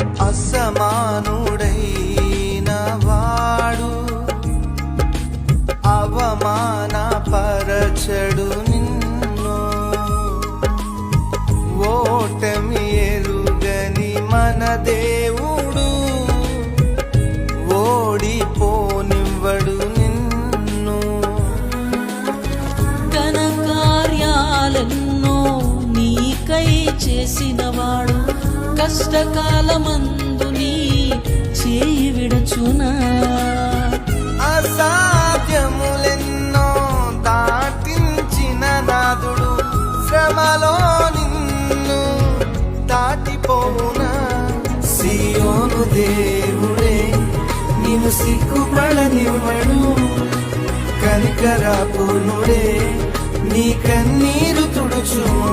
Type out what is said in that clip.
అసమానుడైన వాడు అవమానపరచడు నిన్ను. ఓటమి ఎరుగని మన దేవుడు ఓడిపోనివ్వడు నిన్ను. ఘన కార్యాలెన్నో నీకై చేసినవాడు కష్టకాలమందు నీ చేయి విడచునా. అసాధ్యములెన్నో దాటించిన నాదుడు శ్రమలో నిన్ను దాటిపోవునా. సియోను దేవుడే నిన్ను సిగ్గుపడనివ్వడు, కనికరాపునుడే నీ కన్నీరు తుడుచును.